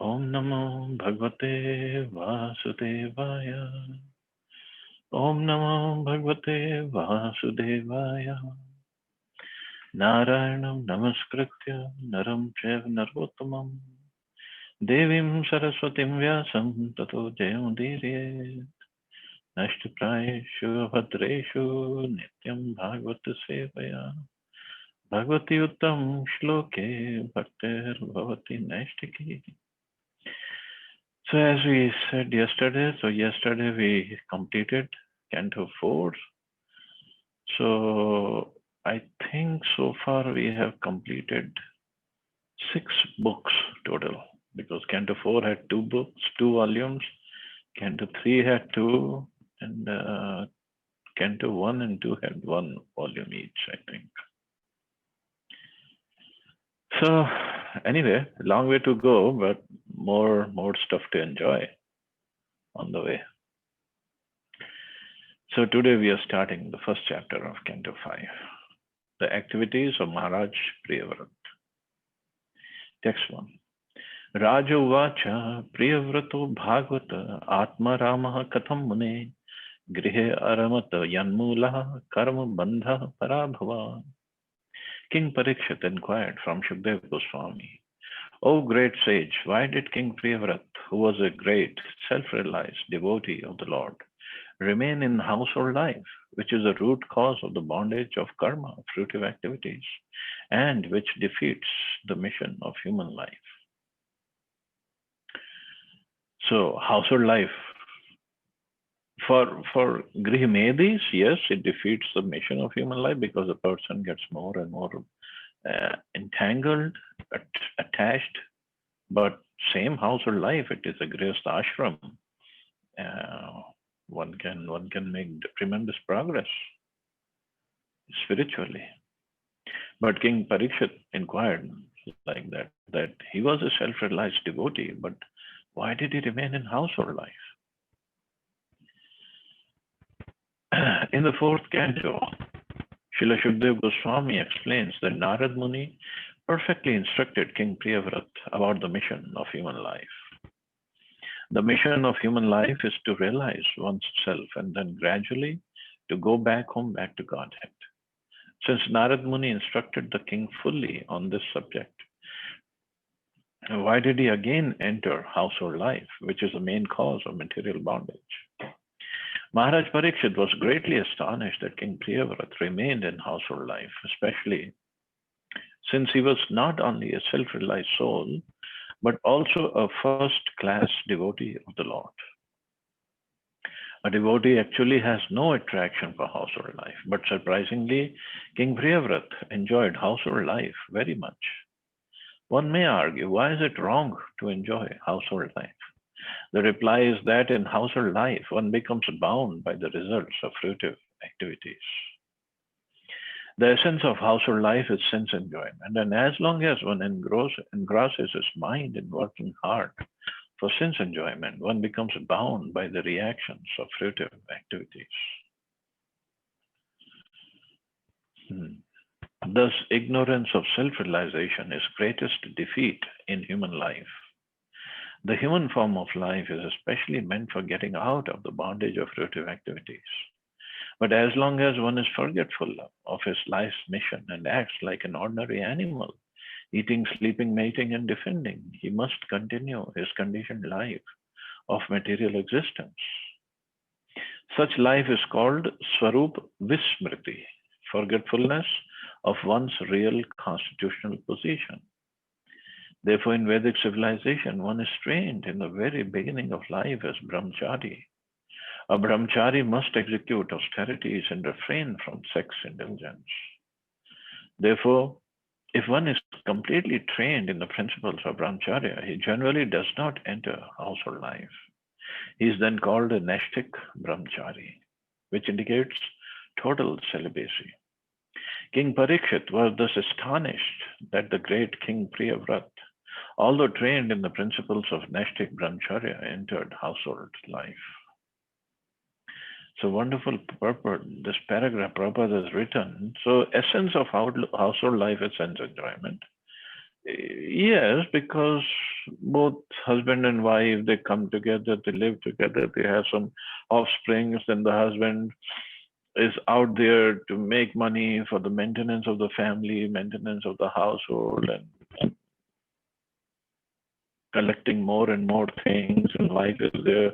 Om Namo Bhagavate Vasudevaya. Om Namo Bhagavate Vasudevaya. Narayanam Namaskritya Naram Chaiva Narottamam Devim Saraswatim Vyasam Tato Jayamudire Nashtiprayeshu Bhadreshu Nityam Bhagavata Sevaya Bhagavati Uttam Shloke Bhaktir Bhavati Nashtiki. So as we said yesterday, we completed Canto 4. So I think so far we have completed 6 books total, because Canto 4 had 2 books, 2 volumes. Canto 3 had 2, and Canto 1 and 2 had 1 volume each, I think. So anyway, long way to go, but more stuff to enjoy on the way. So today we are starting the first chapter of Canto 5, the activities of Maharaj Priyavrat. Text 1. Raja Uvacha Priyavrato Bhagavata Atma Ramaha Katham Mune Grihe Aramata Yanmulaha Karma Bandha Parabhava. King Parikshit inquired from Shukdev Goswami, O great sage, why did King Priyavrat, who was a great self-realized devotee of the Lord, remain in household life, which is the root cause of the bondage of karma, fruitive activities, and which defeats the mission of human life? So, household life, for Grihimedis, yes, it defeats the mission of human life because the person gets more and more entangled, attached. But same household life, it is a Grihastha ashram. One can make tremendous progress spiritually. But King Parikshit inquired like that he was a self-realized devotee, but why did he remain in household life? In the 4th canto, Srila Shukdev Goswami explains that Narad Muni perfectly instructed King Priyavrat about the mission of human life. The mission of human life is to realize oneself and then gradually to go back home, back to Godhead. Since Narad Muni instructed the king fully on this subject, why did he again enter household life, which is the main cause of material bondage? Maharaj Parikshit was greatly astonished that King Priyavrat remained in household life, especially since he was not only a self-realized soul, but also a first-class devotee of the Lord. A devotee actually has no attraction for household life, but surprisingly, King Priyavrat enjoyed household life very much. One may argue, why is it wrong to enjoy household life? The reply is that in household life, one becomes bound by the results of fruitive activities. The essence of household life is sense enjoyment, and as long as one engrosses his mind in working hard for sense enjoyment, one becomes bound by the reactions of fruitive activities. Thus, ignorance of self-realization is greatest defeat in human life. The human form of life is especially meant for getting out of the bondage of fruitive activities. But as long as one is forgetful of his life's mission and acts like an ordinary animal, eating, sleeping, mating, and defending, he must continue his conditioned life of material existence. Such life is called Swarup Vismriti, forgetfulness of one's real constitutional position. Therefore, in Vedic civilization, one is trained in the very beginning of life as brahmachari. A brahmachari must execute austerities and refrain from sex indulgence. Therefore, if one is completely trained in the principles of brahmacharya, he generally does not enter household life. He is then called a Nashtik brahmachari, which indicates total celibacy. King Parikshit was thus astonished that the great King Priyavrat, although trained in the principles of Nashtik brahmacharya, entered household life. So wonderful purport, this paragraph Prabhupada has written. So essence of household life is sense enjoyment. Yes, because both husband and wife, they come together, they live together, they have some offsprings, and the husband is out there to make money for the maintenance of the family, maintenance of the household, and collecting more and more things. And wife is there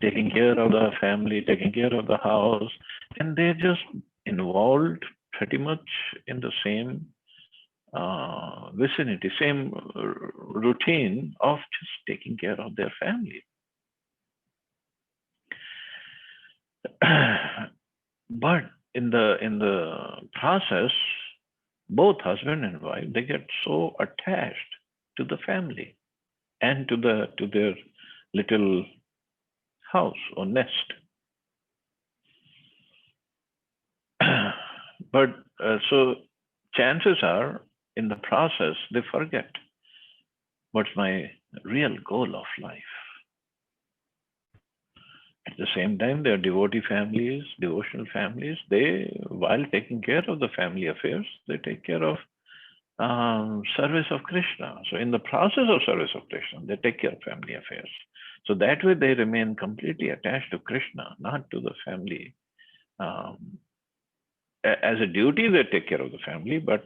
taking care of the family, taking care of the house, and they're just involved pretty much in the same vicinity, same routine of just taking care of their family. But in the process, both husband and wife, they get so attached to the family and to their little house or nest. But so chances are in the process they forget what's my real goal of life. At the same time, they are devotee families, devotional families. They, while taking care of the family affairs, they take care of service of Krishna. So, in the process of service of Krishna, they take care of family affairs. So that way, they remain completely attached to Krishna, not to the family. Um, as a duty, they take care of the family, but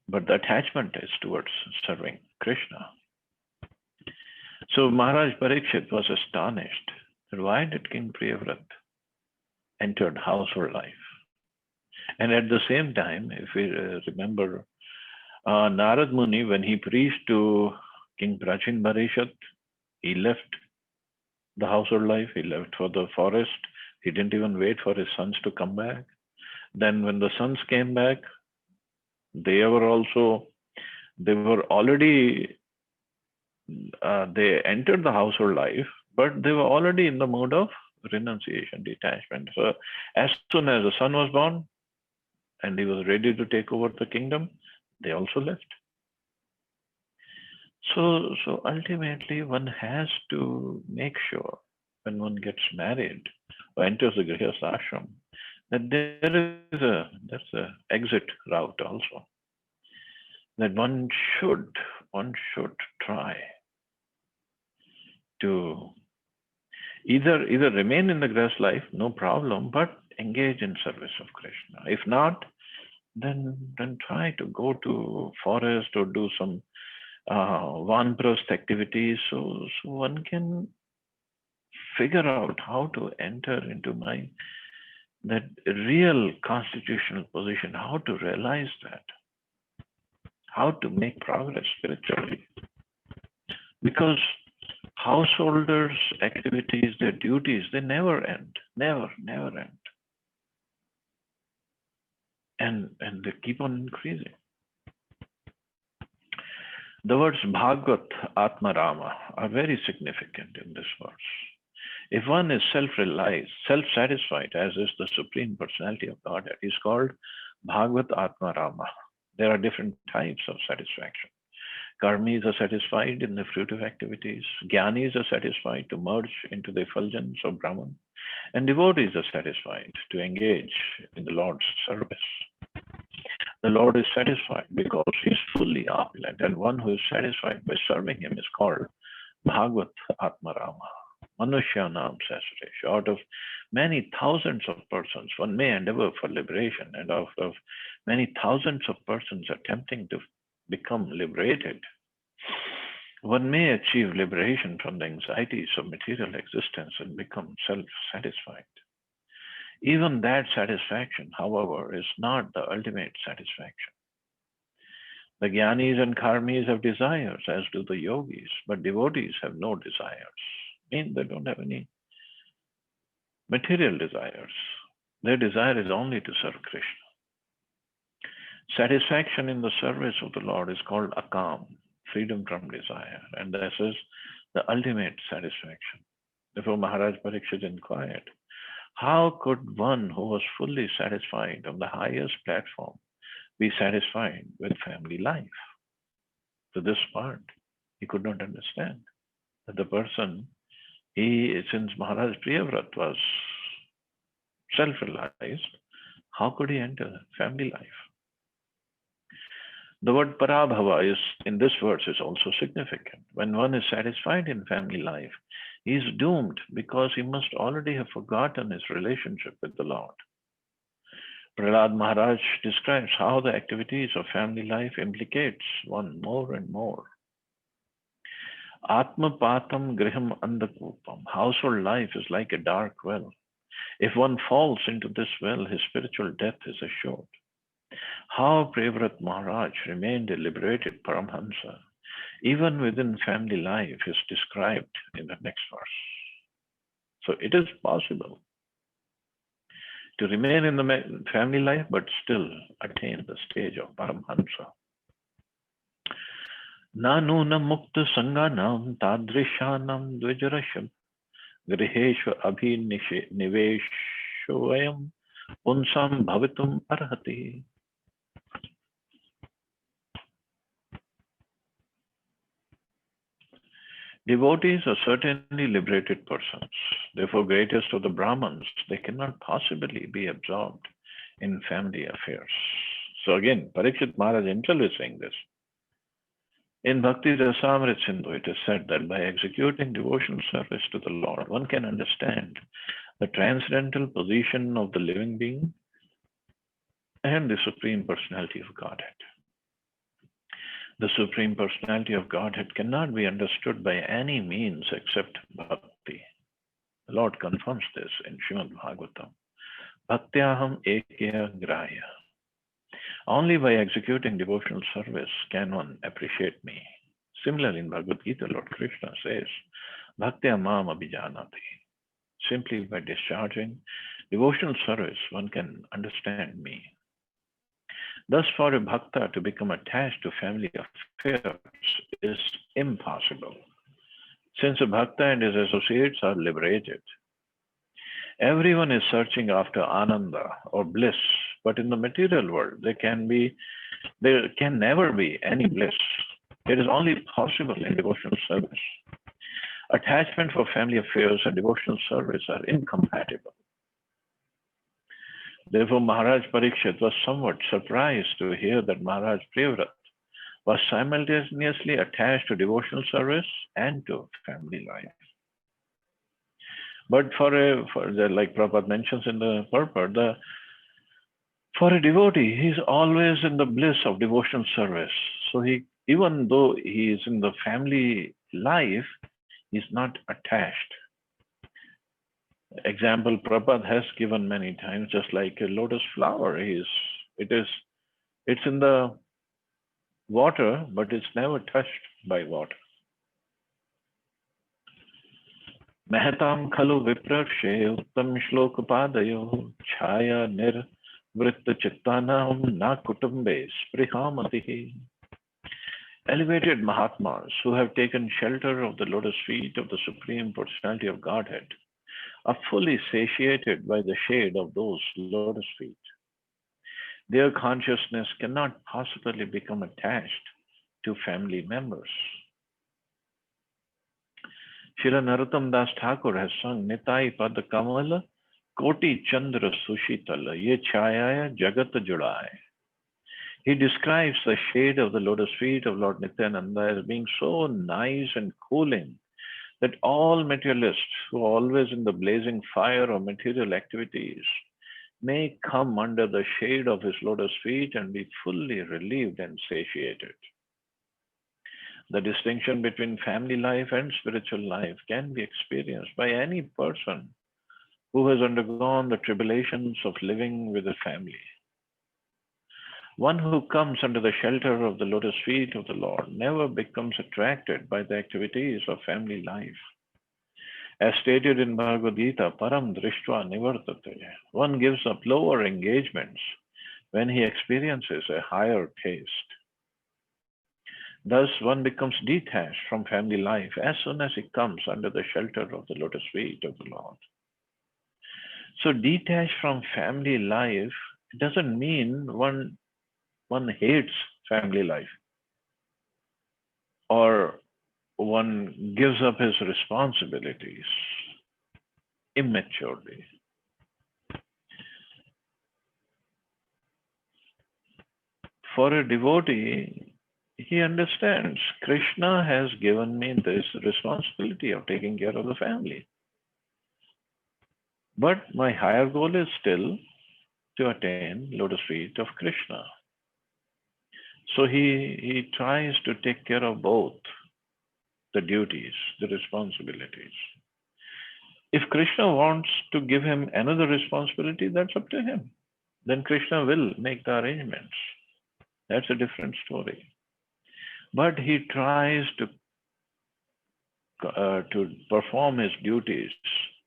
the attachment is towards serving Krishna. So Maharaj Parikshit was astonished that why did King Priyavrat entered household life? And at the same time, if we remember, Narad Muni, when he preached to King Prachin Bharishat, he left the household life, he left for the forest. He didn't even wait for his sons to come back. Then when the sons came back, they were also, they were already, they entered the household life, but they were already in the mode of renunciation, detachment. So as soon as the son was born and he was ready to take over the kingdom, they also left. So ultimately, one has to make sure when one gets married or enters the Grihastha ashram that there's a exit route also. That one should try to either remain in the Grihastha life, no problem, but engage in service of Krishna. If not, then try to go to forest or do some vanprasth activities, so one can figure out how to enter into my that real constitutional position, how to realize that, how to make progress spiritually. Because householders' activities, their duties, they never end, never end. And they keep on increasing. The words Bhagavad, Atma Rama are very significant in this verse. If one is self-realized, self-satisfied, as is the Supreme Personality of Godhead, is called Bhagavad Atma Rama. There are different types of satisfaction. Karmis are satisfied in the fruitive activities. Jnanis are satisfied to merge into the effulgence of Brahman. And devotees are satisfied to engage in the Lord's service. The Lord is satisfied because he is fully opulent, and one who is satisfied by serving him is called Bhagavat Atma Rama. Manushyanam Sasresh. Out of many thousands of persons, one may endeavor for liberation, and out of many thousands of persons attempting to become liberated, one may achieve liberation from the anxieties of material existence and become self-satisfied. Even that satisfaction, however, is not the ultimate satisfaction. The Jnanis and Karmis have desires, as do the yogis, but devotees have no desires. Mean they don't have any material desires. Their desire is only to serve Krishna. Satisfaction in the service of the Lord is called akam, freedom from desire, and this is the ultimate satisfaction. Therefore, Maharaj Parikshit inquired, how could one who was fully satisfied on the highest platform be satisfied with family life? To this part, he could not understand that the person, since Maharaj Priyavrat was self-realized, how could he enter family life? The word parabhava is in this verse is also significant. When one is satisfied in family life, he is doomed because he must already have forgotten his relationship with the Lord. Prahlad Maharaj describes how the activities of family life implicates one more and more. Atmapatam griham andakupam. Household life is like a dark well. If one falls into this well, his spiritual death is assured. How Prevrat Maharaj remained a liberated Paramhansa, even within family life, is described in the next verse. So it is possible to remain in the family life but still attain the stage of Paramhansa. Nanunam mukta sanganam tadrishanam dvijarasham griheshu abhiniveshoyam punsam bhavitum arhati. Devotees are certainly liberated persons. Therefore, greatest of the Brahmins, they cannot possibly be absorbed in family affairs. So again, Parikshit Maharaj himself is saying this. In Bhakti Rasamrit Sindhu, it is said that by executing devotional service to the Lord, one can understand the transcendental position of the living being and the Supreme Personality of Godhead. The Supreme Personality of Godhead cannot be understood by any means except bhakti. The Lord confirms this in Srimad Bhagavatam. Bhaktyaham ekya grahya. Only by executing devotional service can one appreciate me. Similarly, in Bhagavad Gita, Lord Krishna says, Bhaktya mam abhijanati. Simply by discharging devotional service, one can understand me. Thus, for a bhakta to become attached to family affairs is impossible, since a bhakta and his associates are liberated. Everyone is searching after ananda or bliss, but in the material world, there can never be any bliss. It is only possible in devotional service. Attachment for family affairs and devotional service are incompatible. Therefore, Maharaj Parikshit was somewhat surprised to hear that Maharaj Prevrat was simultaneously attached to devotional service and to family life. But like Prabhupada mentions in the purport, for a devotee, he is always in the bliss of devotional service. So even though he is in the family life, he is not attached. Example Prabhupada has given many times, just like a lotus flower. It's in the water, but it's never touched by water. Mehatam khalu viprarshe uttam shlokapadayo chaya nirvritta chittanam na kutumbe sprihamatihi. Elevated Mahatmas who have taken shelter of the lotus feet of the Supreme Personality of Godhead are fully satiated by the shade of those lotus feet. Their consciousness cannot possibly become attached to family members. Srila Narottam Das Thakur has sung Nitai Pad Kamala Koti Chandra Sushitala Ye Chayaya Jagat Judai. He describes the shade of the lotus feet of Lord Nityananda as being so nice and cooling that all materialists who are always in the blazing fire of material activities may come under the shade of his lotus feet and be fully relieved and satiated. The distinction between family life and spiritual life can be experienced by any person who has undergone the tribulations of living with a family. One who comes under the shelter of the lotus feet of the Lord never becomes attracted by the activities of family life. As stated in Bhagavad Gita, Param Drishtva Nivartate, one gives up lower engagements when he experiences a higher taste. Thus, one becomes detached from family life as soon as he comes under the shelter of the lotus feet of the Lord. So, detached from family life doesn't mean one hates family life or one gives up his responsibilities immaturely. For a devotee, he understands Krishna has given me this responsibility of taking care of the family. But my higher goal is still to attain lotus feet of Krishna. So he tries to take care of both the duties, the responsibilities. If Krishna wants to give him another responsibility, that's up to him. Then Krishna will make the arrangements. That's a different story. But he tries to perform his duties,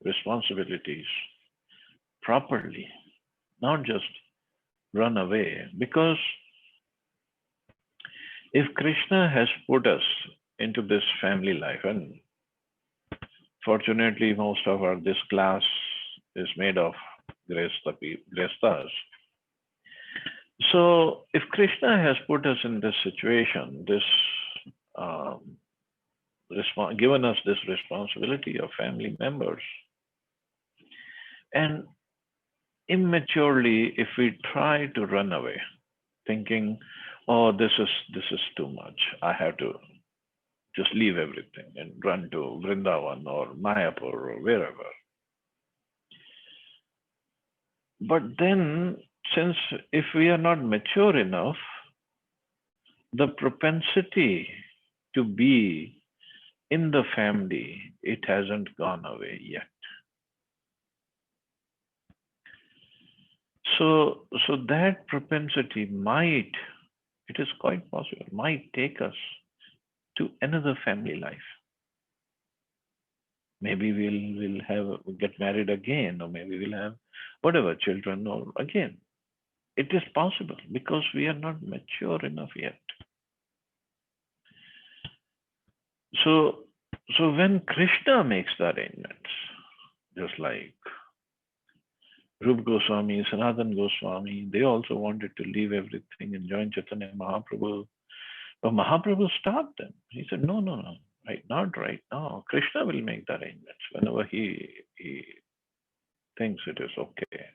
responsibilities properly, not just run away. Because if Krishna has put us into this family life, and fortunately, most of this class is made of Grihasthas. So, if Krishna has put us in this situation, um, given us this responsibility of family members, and immaturely, if we try to run away, thinking, "Oh, this is too much. I have to just leave everything and run to Vrindavan or Mayapur or wherever." But then, since if we are not mature enough, the propensity to be in the family, it hasn't gone away yet. So that propensity might, it is quite possible, might take us to another family life. Maybe we'll get married again, or maybe we'll have whatever children, or again. It is possible because we are not mature enough yet. So so when Krishna makes the arrangements, just like Rup Goswami, Sanatan Goswami, they also wanted to leave everything and join Chaitanya Mahaprabhu. But Mahaprabhu stopped them. He said, no, no, no, right, not right now. Krishna will make the arrangements whenever he thinks it is okay.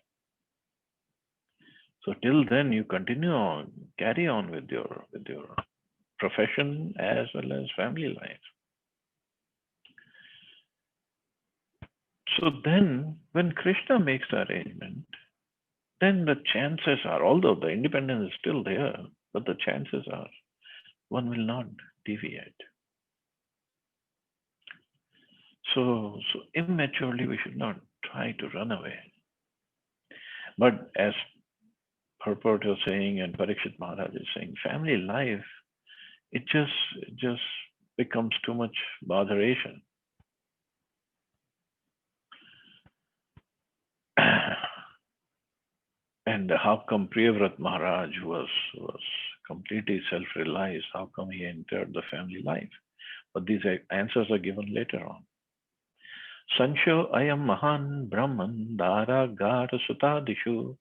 So till then, you continue on, carry on with your profession as well as family life. So then, when Krishna makes the arrangement, then the chances are, although the independence is still there, but the chances are one will not deviate. So immaturely, we should not try to run away. But as Purport was saying and Parikshit Maharaj is saying, family life, it just becomes too much botheration. And how come Priyavrat Maharaj was completely self-realized? How come he entered the family life? But these answers are given later on. Sansho ayam mahan brahman dara gara sutadishu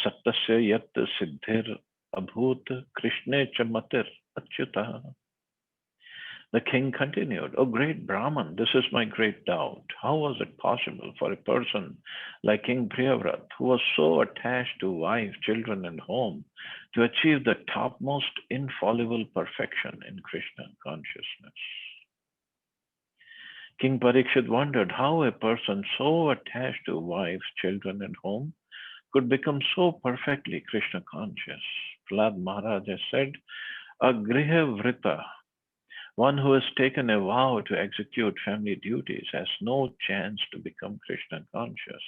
sattasya yat siddhir abhut krishne chamatir achyuta. The king continued, "O great Brahman, this is my great doubt. How was it possible for a person like King Priyavrat, who was so attached to wife, children, and home, to achieve the topmost infallible perfection in Krishna consciousness?" King Parikshit wondered how a person so attached to wife, children, and home could become so perfectly Krishna conscious. Prahlad Maharaj has said, "A Griha Vrita, one who has taken a vow to execute family duties, has no chance to become Krishna conscious.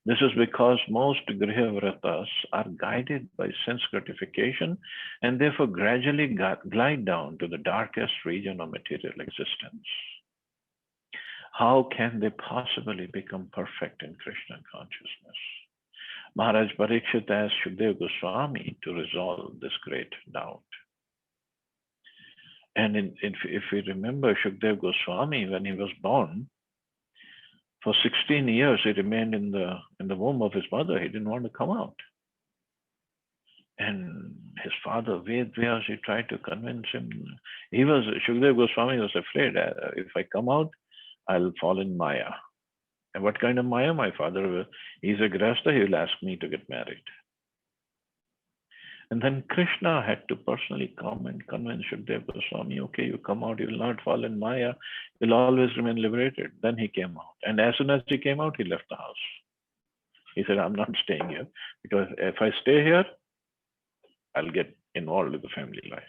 This is because most Grihavratas are guided by sense gratification and therefore gradually glide down to the darkest region of material existence. How can they possibly become perfect in Krishna consciousness?" Maharaj Parikshit asked Shukdev Goswami to resolve this great doubt. And if we remember Shukdev Goswami, when he was born, for 16 years he remained in the womb of his mother. He didn't want to come out. And his father, Ved Vyas, he tried to convince him. Shukdev Goswami was afraid, if I come out, I'll fall in Maya. And what kind of Maya? My father, he's a Grihastha, he will ask me to get married. And then Krishna had to personally come and convince Shukdev Goswami, okay, you come out, you will not fall in Maya, you'll always remain liberated. Then he came out. And as soon as he came out, he left the house. He said, I'm not staying here because if I stay here, I'll get involved with the family life.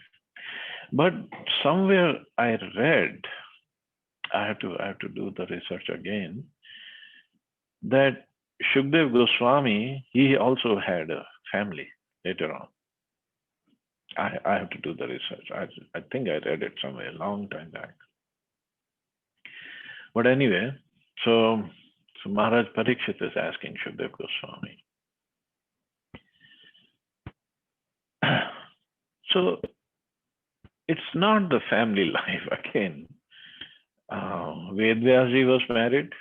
But somewhere I read, I have to do the research again, that Shukdev Goswami, he also had a family later on. I have to do the research. I think I read it somewhere a long time back. But anyway, so Maharaj Parikshit is asking Shukdev Goswami. So it's not the family life again. Vedvyaji was married.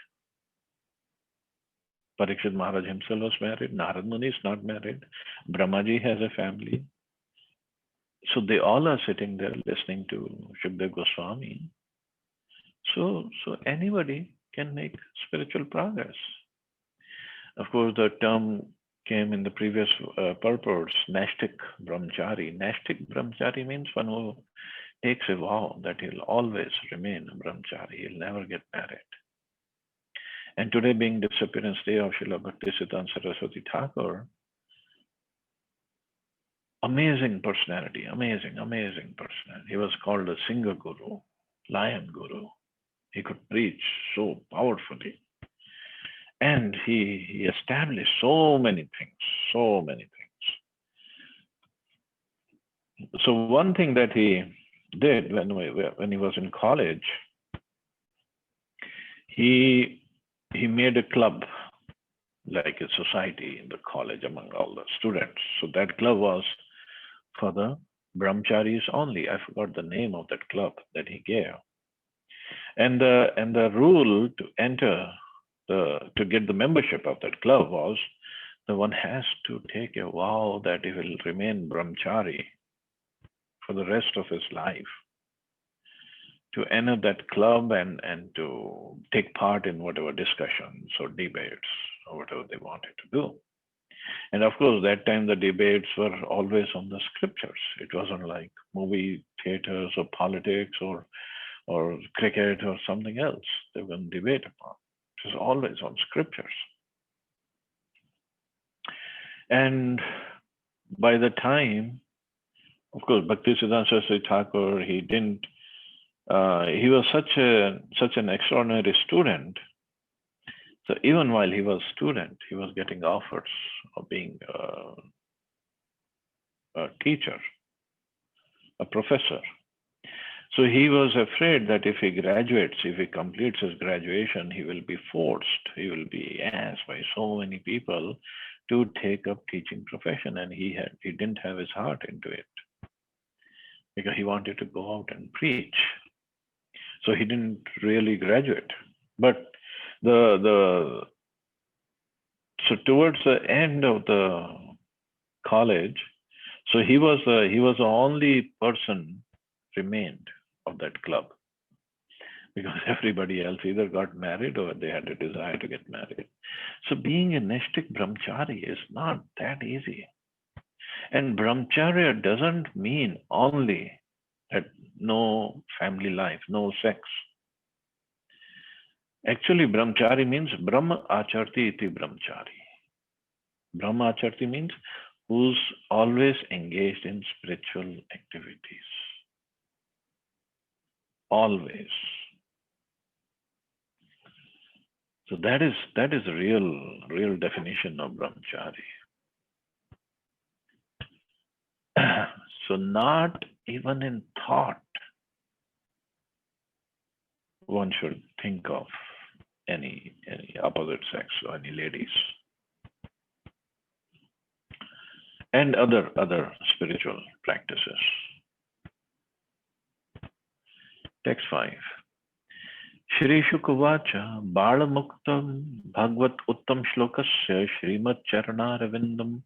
Parikshit Maharaj himself was married. Narad Muni is not married. Brahmaji has a family. So they all are sitting there listening to Shukdev Goswami. So anybody can make spiritual progress. Of course, the term came in the previous purports, Nashtik Brahmachari. Nashtik Brahmachari means one who takes a vow that he'll always remain a Brahmachari, he'll never get married. And today being disappearance day of Srila Bhaktisiddhanta Saraswati Thakur, amazing personality, amazing personality. He was called a Singha Guru, Lion Guru. He could preach so powerfully. And he established so many things. So one thing that he did when he was in college, he made a club, like a society in the college among all the students. So that club was for the brahmacharis only. I forgot the name of that club that he gave. And the rule to enter to get the membership of that club was the one has to take a vow that he will remain brahmachari for the rest of his life, to enter that club and to take part in whatever discussions or debates or whatever they wanted to do. And of course, that time the debates were always on the scriptures. It wasn't like movie theaters or politics or cricket or something else they were going to debate upon. It was always on scriptures. And by the time, of course, Bhaktisiddhanta Saraswati Thakur, he was such an extraordinary student. So even while he was a student, he was getting offers of being a teacher, a professor. So he was afraid that if he graduates, if he completes his graduation, he will be forced, he will be asked by so many people to take up teaching profession, and he didn't have his heart into it because he wanted to go out and preach. So he didn't really graduate. But so towards the end of the college, so he was the only person remained of that club, because everybody else either got married or they had a desire to get married. So being a Nashtik Brahmachari is not that easy. And Brahmacharya doesn't mean only that no family life, no sex. Actually, Brahmachari means Brahma Acharti iti Brahmachari. Brahma Acharti means who's always engaged in spiritual activities. Always. So that is the real definition of Brahmachari. So not even in thought one should think of any opposite sex or any ladies. And other spiritual practices. Text 5. Shri Shukavacha Balamuktam Bhagvat Uttam Shlokasya Srimad Charanaravindam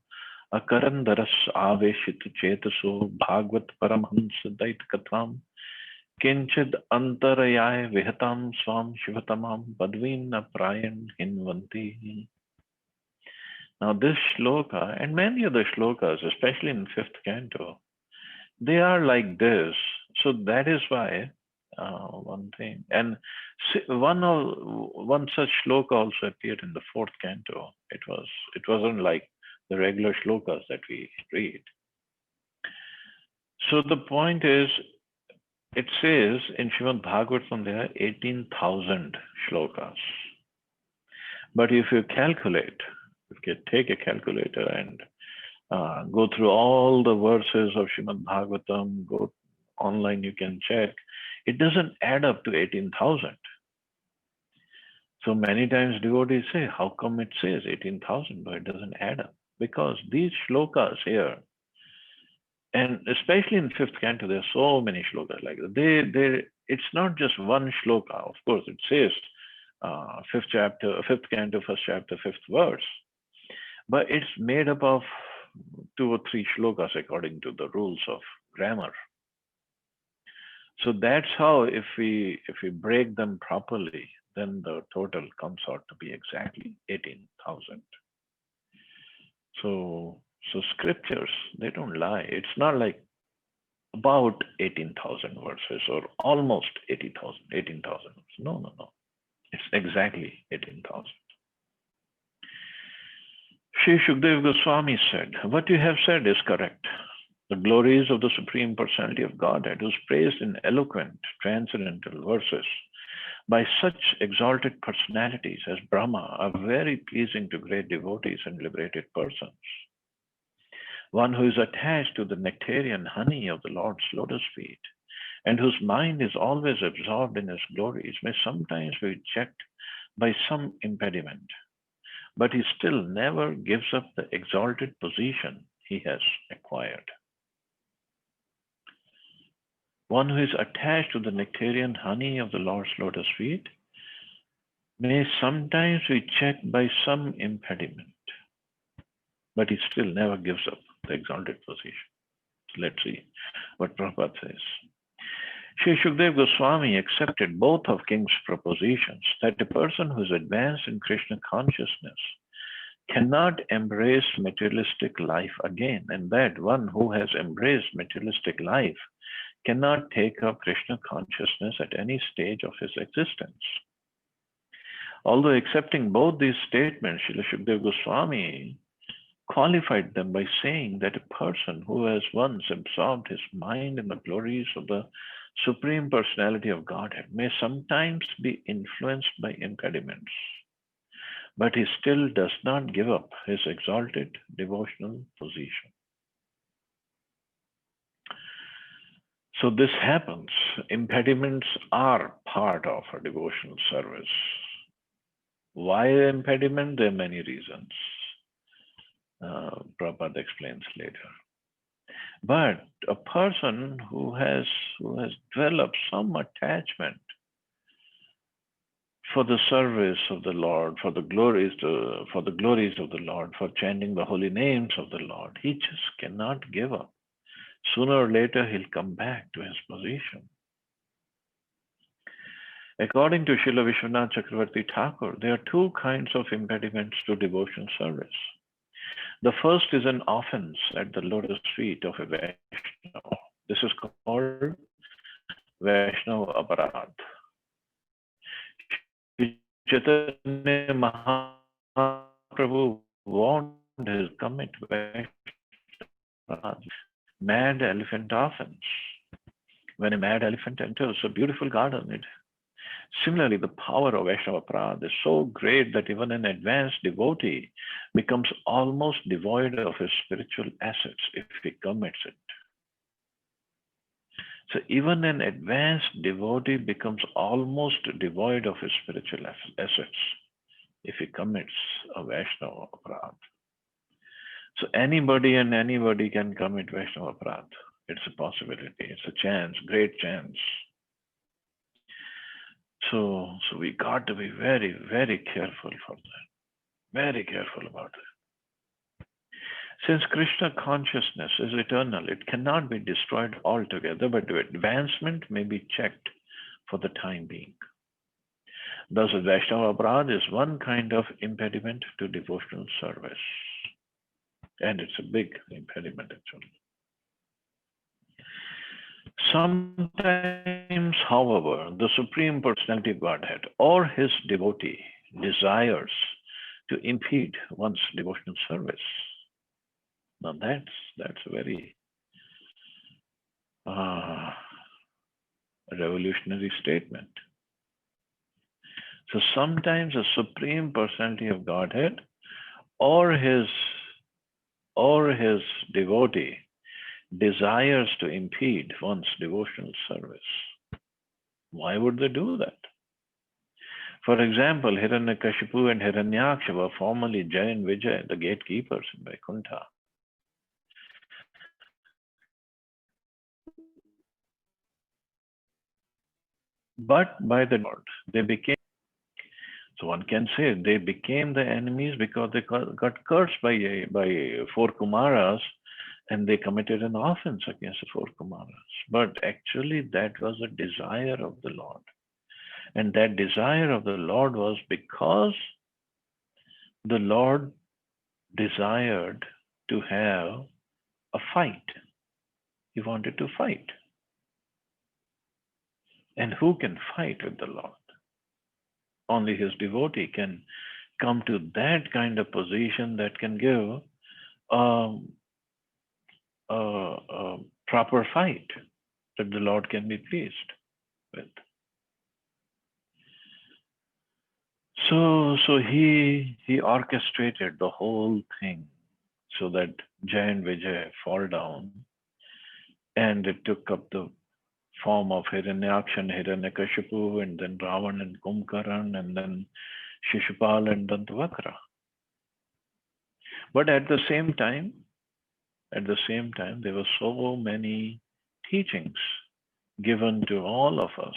Akarandaras Aveshit Chetaso Bhagvat Paramhans Dait Katham Kinchid Antarayaya Vihatam Swam Shivatamam Badvina Prayan Hinvanti. Now, this shloka and many other shlokas, especially in fifth canto, they are like this. So that is why one thing, and one such shloka also appeared in the fourth canto. It wasn't like the regular shlokas that we read. So the point is, it says in Srimad Bhagavatam there are 18,000 shlokas. But if you calculate, if you take a calculator and go through all the verses of Srimad Bhagavatam, go online, you can check, it doesn't add up to 18,000. So many times devotees say, how come it says 18,000, but it doesn't add up? Because these shlokas here, and especially in fifth canto, there are so many shlokas like that. It's not just one shloka. Of course, it says fifth canto, first chapter, fifth verse, but it's made up of 2 or 3 shlokas according to the rules of grammar. So that's how, if we break them properly, then the total comes out to be exactly 18,000. So scriptures, they don't lie. It's not like about 18,000 verses or almost 18,000. No. It's exactly 18,000. Sri Shukdev Goswami said, what you have said is correct. The glories of the Supreme Personality of Godhead, who's praised in eloquent, transcendental verses by such exalted personalities as Brahma, are very pleasing to great devotees and liberated persons. One who is attached to the nectarian honey of the Lord's lotus feet, and whose mind is always absorbed in his glories, may sometimes be checked by some impediment, but he still never gives up the exalted position he has acquired. One who is attached to the nectarian honey of the Lord's lotus feet may sometimes be checked by some impediment, but he still never gives up the exalted position. So let's see what Prabhupada says. Sri Shukdev Goswami accepted both of King's propositions that a person who is advanced in Krishna consciousness cannot embrace materialistic life again, and that one who has embraced materialistic life cannot take up Krishna consciousness at any stage of his existence. Although accepting both these statements, Srila Shukdev Goswami qualified them by saying that a person who has once absorbed his mind in the glories of the Supreme Personality of Godhead may sometimes be influenced by impediments, but he still does not give up his exalted devotional position. So this happens. Impediments are part of a devotional service. Why impediment? There are many reasons. Prabhupada explains later. But a person who has developed some attachment for the service of the Lord, for the glories of the Lord, for chanting the holy names of the Lord, he just cannot give up. Sooner or later, he'll come back to his position. According to Srila Vishwanath Chakravarti Thakur, there are 2 kinds of impediments to devotion service. The first is an offense at the lotus feet of a Vaishnava. This is called Vaishnava Aparad. Chaitanya Mahaprabhu warned his commit Vaishnava, mad elephant offense. When a mad elephant enters a beautiful garden, similarly, the power of Vaishnava Aparad is so great that even an advanced devotee becomes almost devoid of his spiritual assets if he commits it. So even an advanced devotee becomes almost devoid of his spiritual assets if he commits a Vaishnava Aparad. So anybody can commit Vaishnava Aparad. It's a possibility. It's a chance, great chance. So we got to be very, very careful for that. Very careful about it. Since Krishna consciousness is eternal, it cannot be destroyed altogether, but advancement may be checked for the time being. Thus, Vaishnava aparadha is one kind of impediment to devotional service. And it's a big impediment, actually. Sometimes, however, the Supreme Personality of Godhead or his devotee desires to impede one's devotional service. Now that's a very revolutionary statement. So sometimes the Supreme Personality of Godhead or his devotee desires to impede one's devotional service. Why would they do that? For example, Hiranyakashipu and Hiranyaksha were formerly Jay and Vijay, the gatekeepers in Vaikuntha. But by the Lord, they became, so one can say they became the enemies because they got cursed by four Kumaras and they committed an offense against the four Kumaras. But actually that was a desire of the Lord. And that desire of the Lord was because the Lord desired to have a fight. He wanted to fight. And who can fight with the Lord? Only his devotee can come to that kind of position that can give a proper fight that the Lord can be pleased with. So he orchestrated the whole thing so that Jay and Vijay fall down, and it took up the form of Hiranyaksha and Hiranyakashipu, and then Ravan and Kumbhakaran, and then Shishupal and Dantavakra. But at the same time, there were so many teachings given to all of us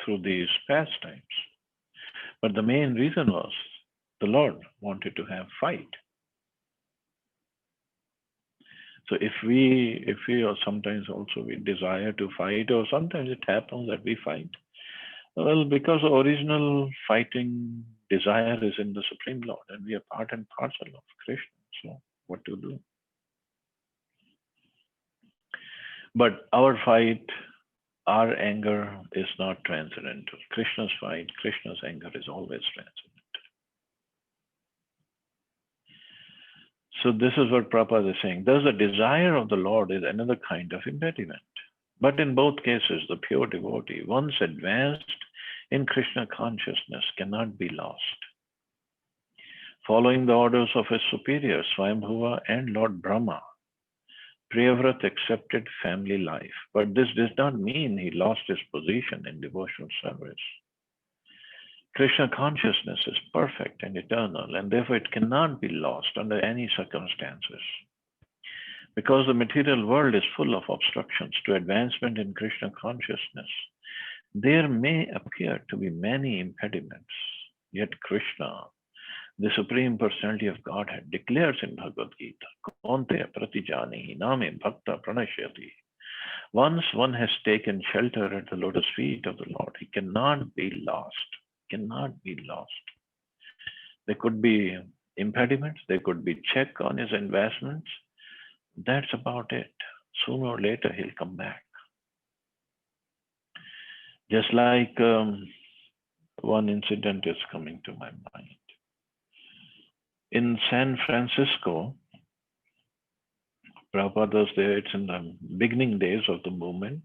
through these pastimes. But the main reason was the Lord wanted to have fight. So if we or sometimes also we desire to fight, or sometimes it happens that we fight, well, because the original fighting desire is in the Supreme Lord, and we are part and parcel of Krishna. So what to do? But our fight, our anger is not transcendental. Krishna's fight, Krishna's anger is always transcendental. So this is what Prabhupada is saying. Thus, the desire of the Lord is another kind of impediment. But in both cases, the pure devotee, once advanced in Krishna consciousness, cannot be lost. Following the orders of his superiors, Swayambhuva and Lord Brahma, Priyavrat accepted family life. But this does not mean he lost his position in devotional service. Krishna consciousness is perfect and eternal, and therefore it cannot be lost under any circumstances. Because the material world is full of obstructions to advancement in Krishna consciousness, there may appear to be many impediments. Yet Krishna, the Supreme Personality of Godhead, declares in Bhagavad Gita, Konte pratijani name bhakta pranashyati. Once one has taken shelter at the lotus feet of the Lord, he cannot be lost. Cannot be lost. There could be impediments, there could be check on his investments. That's about it. Sooner or later, he'll come back. Just like one incident is coming to my mind. In San Francisco, Prabhupada was there. It's in the beginning days of the movement.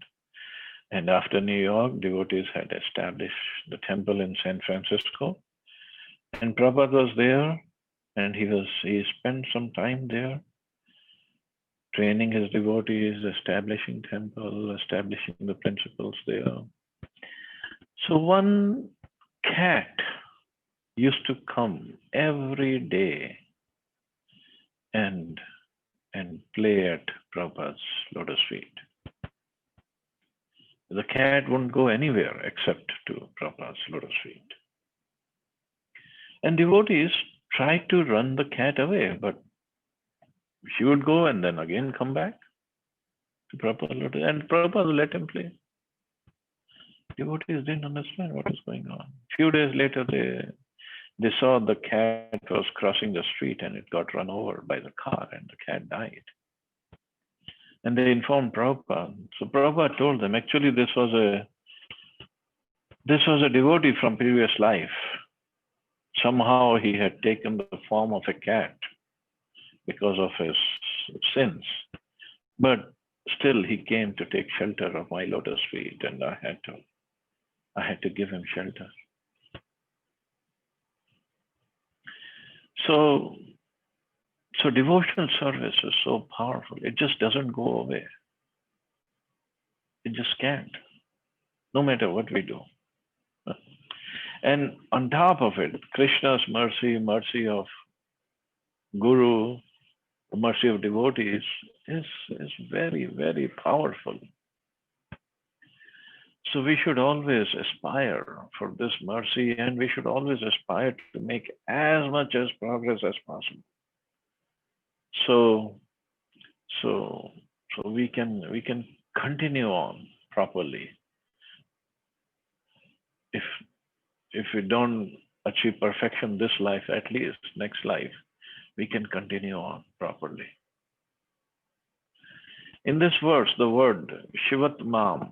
And after New York, devotees had established the temple in San Francisco. And Prabhupada was there, and he spent some time there, training his devotees, establishing temple, establishing the principles there. So one cat used to come every day and play at Prabhupada's lotus feet. The cat wouldn't go anywhere except to Prabhupada's lotus feet. And devotees tried to run the cat away, but she would go and then again come back to Prabhupada lotus, and Prabhupada let him play. Devotees didn't understand what was going on. Few days later, they saw the cat was crossing the street and it got run over by the car and the cat died. And they informed Prabhupada. So Prabhupada told them, actually, this was a devotee from previous life. Somehow he had taken the form of a cat because of his sins. But still he came to take shelter of my lotus feet, and I had to give him shelter. So devotional service is so powerful. It just doesn't go away. It just can't, no matter what we do. And on top of it, Krishna's mercy, mercy of Guru, the mercy of devotees is very, very powerful. So we should always aspire for this mercy, and we should always aspire to make as much as progress as possible. So we can continue on properly. If we don't achieve perfection this life, at least next life, we can continue on properly. In this verse, the word Shivatmam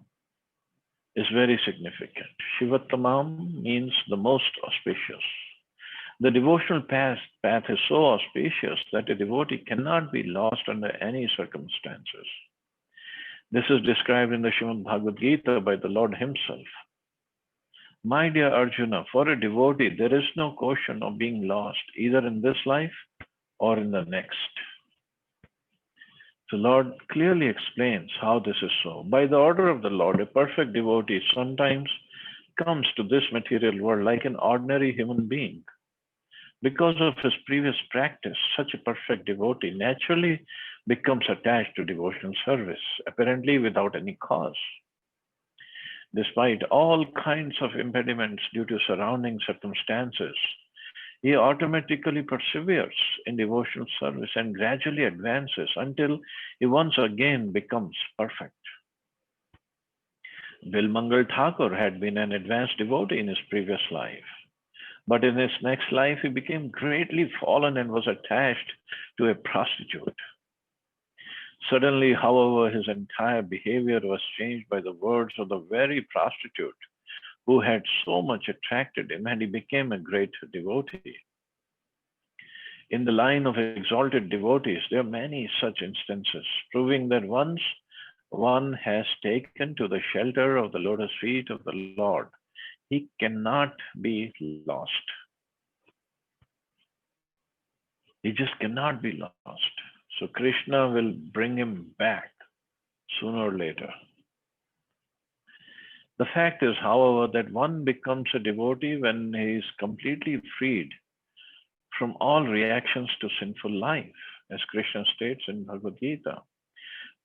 is very significant. Shivatmam means the most auspicious. The devotional path is so auspicious that a devotee cannot be lost under any circumstances. This is described in the Srimad Bhagavad Gita by the Lord himself. My dear Arjuna, for a devotee, there is no question of being lost either in this life or in the next. The Lord clearly explains how this is so. By the order of the Lord, a perfect devotee sometimes comes to this material world like an ordinary human being. Because of his previous practice, such a perfect devotee naturally becomes attached to devotional service, apparently without any cause. Despite all kinds of impediments due to surrounding circumstances, he automatically perseveres in devotional service and gradually advances until he once again becomes perfect. Bilmangal Thakur had been an advanced devotee in his previous life, but in his next life he became greatly fallen and was attached to a prostitute. Suddenly, however, his entire behavior was changed by the words of the very prostitute who had so much attracted him, and he became a great devotee. In the line of exalted devotees, there are many such instances, proving that once one has taken to the shelter of the lotus feet of the Lord, he cannot be lost. He just cannot be lost. So Krishna will bring him back sooner or later. The fact is, however, that one becomes a devotee when he is completely freed from all reactions to sinful life, as Krishna states in Bhagavad Gita.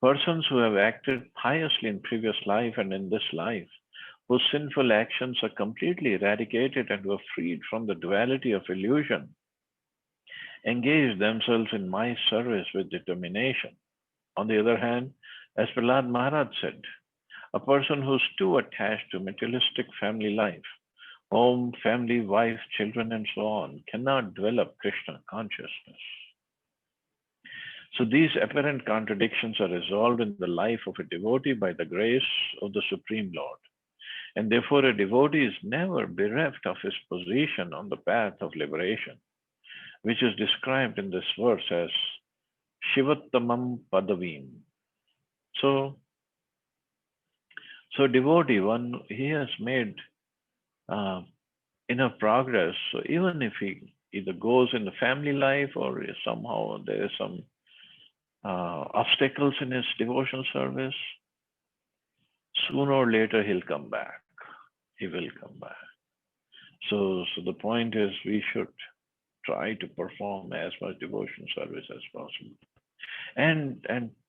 Persons who have acted piously in previous life and in this life, whose sinful actions are completely eradicated and were freed from the duality of illusion, engage themselves in my service with determination. On the other hand, as Prahlad Maharaj said, a person who's too attached to materialistic family life, home, family, wife, children, and so on, cannot develop Krishna consciousness. So these apparent contradictions are resolved in the life of a devotee by the grace of the Supreme Lord. And therefore, a devotee is never bereft of his position on the path of liberation, which is described in this verse as Shivattamam Padavim. So devotee, he has made enough progress. So even if he either goes in the family life or somehow there is some obstacles in his devotional service, sooner or later he'll come back. He will come back. So the point is we should try to perform as much devotional service as possible. And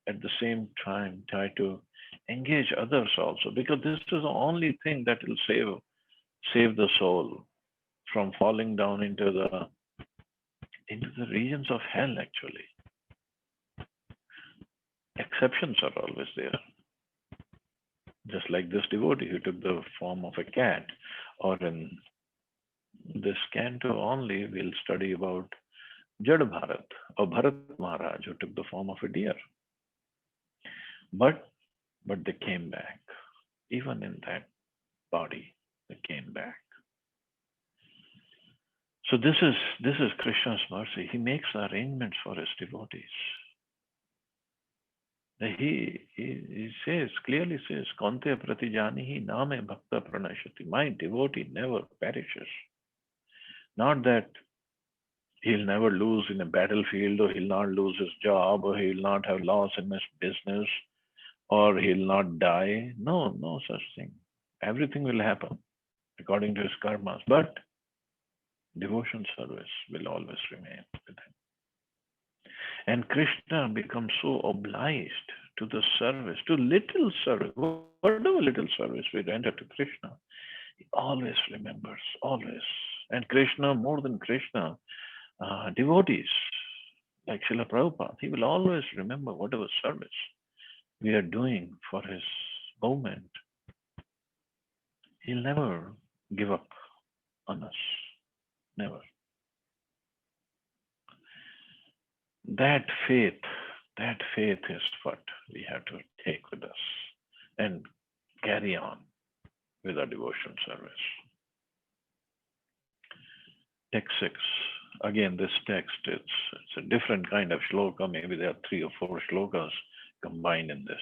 at the same time try to engage others also, because this is the only thing that will save the soul from falling down into the regions of hell, actually. Exceptions are always there. Just like this devotee who took the form of a cat, or in this canto only, we'll study about Jad Bharat or Bharat Maharaj who took the form of a deer. But they came back. Even in that body, they came back. So this is Krishna's mercy. He makes arrangements for his devotees. He says, clearly says, Kante pratijanihi name bhakta pranashati. My devotee never perishes. Not that he'll never lose in a battlefield, or he'll not lose his job, or he'll not have loss in his business, or he'll not die. No, no such thing. Everything will happen according to his karmas. But devotion service will always remain with him. And Krishna becomes so obliged to the service, to little service, whatever little service we render to Krishna, he always remembers, always. And Krishna, more than Krishna, devotees like Srila Prabhupada, he will always remember whatever service we are doing for his movement. He'll never give up on us. Never. That faith, that faith is what we have to take with us and carry on with our devotion service. Text 6. Again, this text, it's a different kind of shloka. Maybe there are 3 or 4 shlokas combined in this.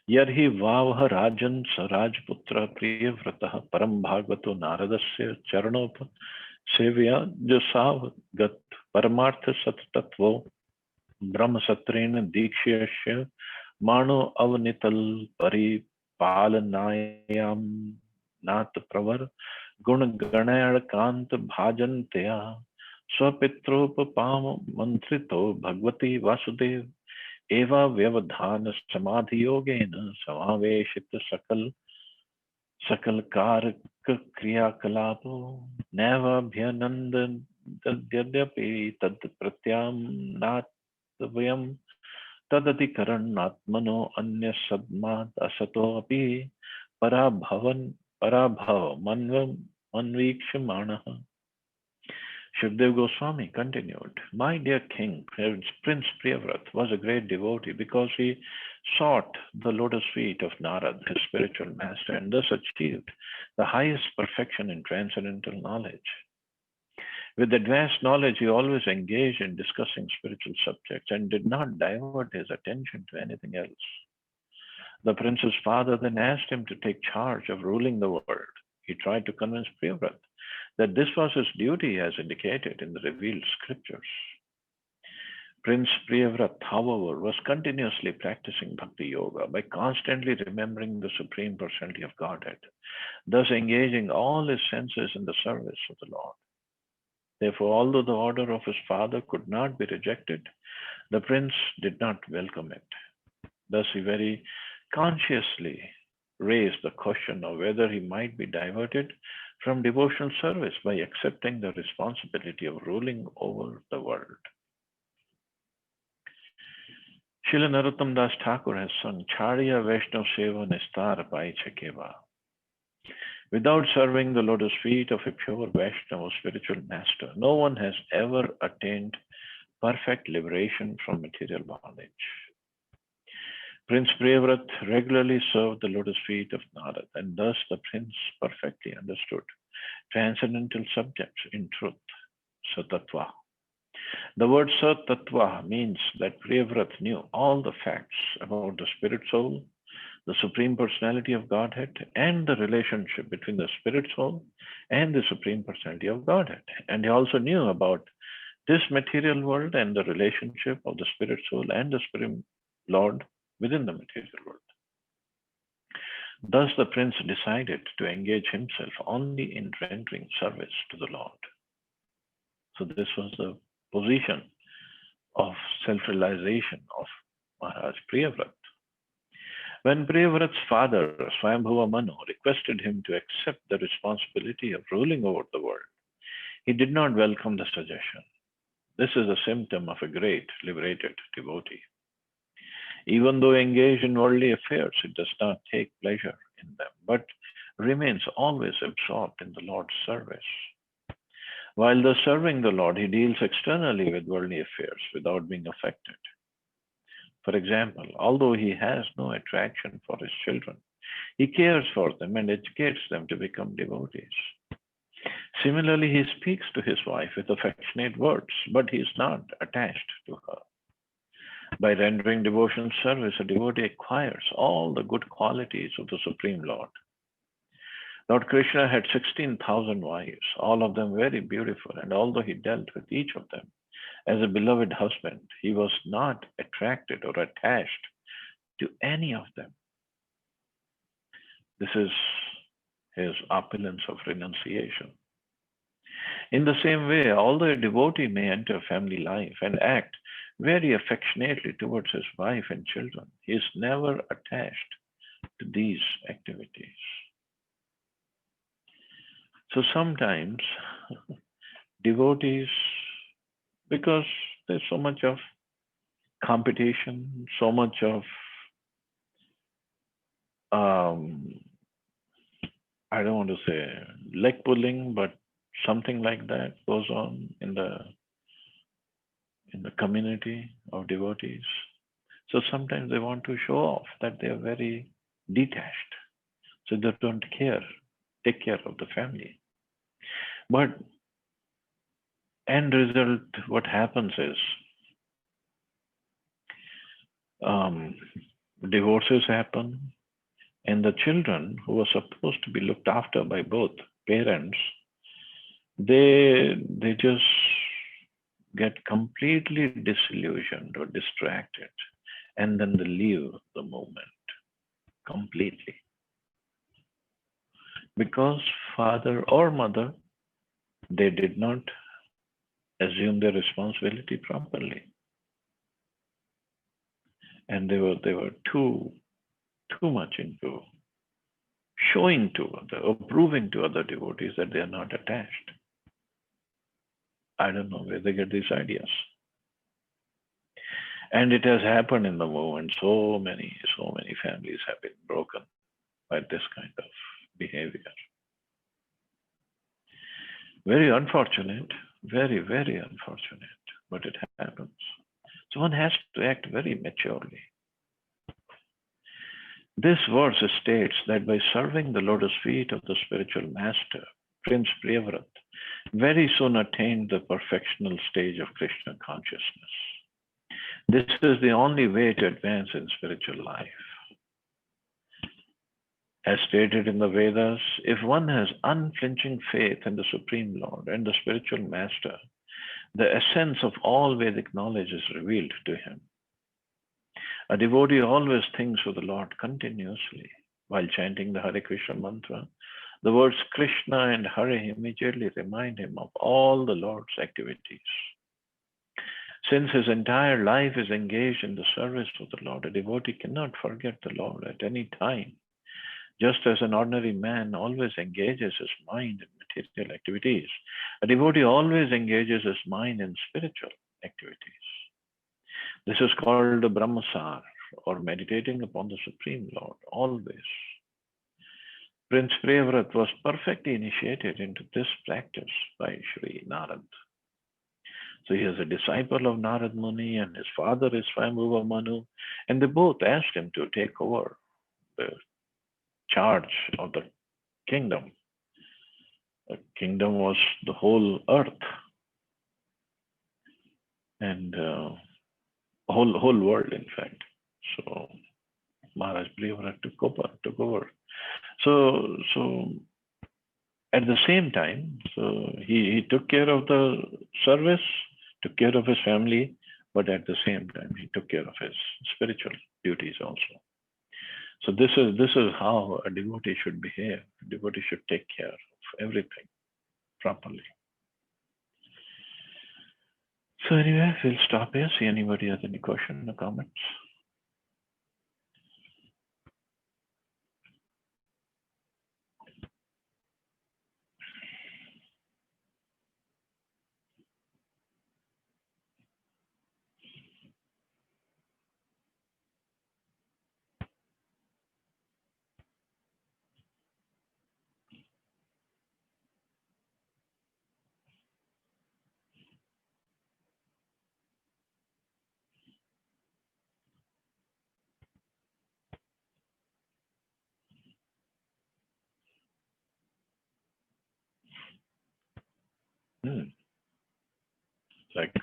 Yarhi vavah rajan sa rajputra priyavrataha param bhagavato naradasya charanop sevya jasav gat paramartha satatvo brahma satrena dikshasya mano avnital paripalanayam nat pravar gun ganayad kant bhajantya स्वपित्रोपपाम मंत्रितो Bhagwati Vasudev एवा व्यवधान समाधि योगेन समावेशित सकल सकल कारक क्रियाकलापो नैवाभ्यनंद यद्यपि तद प्रत्याम्नातव्यम तदधिकरणात्मनो अन्य सद्मात् असतो अपि पराभव मन्वीक्षमाणः. Shukdev Goswami continued, my dear king, Prince Priyavrat was a great devotee because he sought the lotus feet of Narad, his spiritual master, and thus achieved the highest perfection in transcendental knowledge. With advanced knowledge, he always engaged in discussing spiritual subjects and did not divert his attention to anything else. The prince's father then asked him to take charge of ruling the world. He tried to convince Priyavrat that this was his duty as indicated in the revealed scriptures. Prince Priyavrat, however, was continuously practicing Bhakti Yoga by constantly remembering the Supreme Personality of Godhead, thus engaging all his senses in the service of the Lord. Therefore, although the order of his father could not be rejected, the prince did not welcome it. Thus, he very consciously raised the question of whether he might be diverted from devotional service by accepting the responsibility of ruling over the world. Srila Narottam Das Thakur has sung Charya Vaishnav Seva Nistar Pai Chakeva. Without serving the lotus feet of a pure Vaishnava or spiritual master, no one has ever attained perfect liberation from material bondage. Prince Priyavrat regularly served the lotus feet of Narad, and thus the prince perfectly understood transcendental subjects in truth, Satattva. The word Satattva means that Priyavrat knew all the facts about the spirit soul, the Supreme Personality of Godhead, and the relationship between the spirit soul and the Supreme Personality of Godhead. And he also knew about this material world and the relationship of the spirit soul and the Supreme Lord within the material world. Thus, the prince decided to engage himself only in rendering service to the Lord. So, this was the position of self-realization of Maharaj Priyavrat. When Priyavrat's father, Swayambhuva Manu, requested him to accept the responsibility of ruling over the world, he did not welcome the suggestion. This is a symptom of a great liberated devotee. Even though engaged in worldly affairs, it does not take pleasure in them, but remains always absorbed in the Lord's service. While thus serving the Lord, he deals externally with worldly affairs without being affected. For example, although he has no attraction for his children, he cares for them and educates them to become devotees. Similarly, he speaks to his wife with affectionate words, but he is not attached to her. By rendering devotional service, a devotee acquires all the good qualities of the Supreme Lord. Lord Krishna had 16,000 wives, all of them very beautiful, and although he dealt with each of them as a beloved husband, he was not attracted or attached to any of them. This is his opulence of renunciation. In the same way, although a devotee may enter family life and act very affectionately towards his wife and children, he is never attached to these activities. So sometimes devotees, because there's so much of competition, so much of I don't want to say leg pulling, but something like that goes on in the community of devotees. So sometimes they want to show off that they are very detached, so they don't take care of the family. But end result, what happens is divorces happen, and the children who are supposed to be looked after by both parents, they just get completely disillusioned or distracted, and then they leave the movement completely. Because father or mother, they did not assume their responsibility properly. And they were too much into showing to or proving to other devotees that they are not attached. I don't know where they get these ideas. And it has happened in the movement. So many families have been broken by this kind of behavior. Very unfortunate, very, very unfortunate, but it happens. So one has to act very maturely. This verse states that by serving the lotus feet of the spiritual master, Prince Priyavrat very soon attained the perfectional stage of Krishna consciousness. This is the only way to advance in spiritual life. As stated in the Vedas, if one has unflinching faith in the Supreme Lord and the spiritual master, the essence of all Vedic knowledge is revealed to him. A devotee always thinks of the Lord continuously. While chanting the Hare Krishna mantra, the words Krishna and Hare immediately remind him of all the Lord's activities. Since his entire life is engaged in the service of the Lord, a devotee cannot forget the Lord at any time. Just as an ordinary man always engages his mind in material activities, a devotee always engages his mind in spiritual activities. This is called the Brahmasar, or meditating upon the Supreme Lord, always. Prince Priyavrat was perfectly initiated into this practice by Sri Narad. So he is a disciple of Narad Muni, and his father is Swayambhuva Manu, and they both asked him to take over the charge of the kingdom. The kingdom was the whole earth and whole world, in fact. So Maharaj Priyavrat took over. So at the same time, so he took care of the service, took care of his family, but at the same time he took care of his spiritual duties also. So this is how a devotee should behave. A devotee should take care of everything properly. So anyway, we'll stop here. See anybody has any question or comments?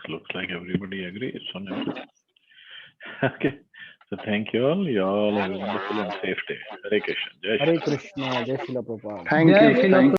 Looks like everybody agrees on everything. Okay. So thank you all. You all have a wonderful and safe day. Hare Krishna. Jai Shri Hare Ram. Krishna, Jai Srila Prabhupada. Thank Jai you. Srila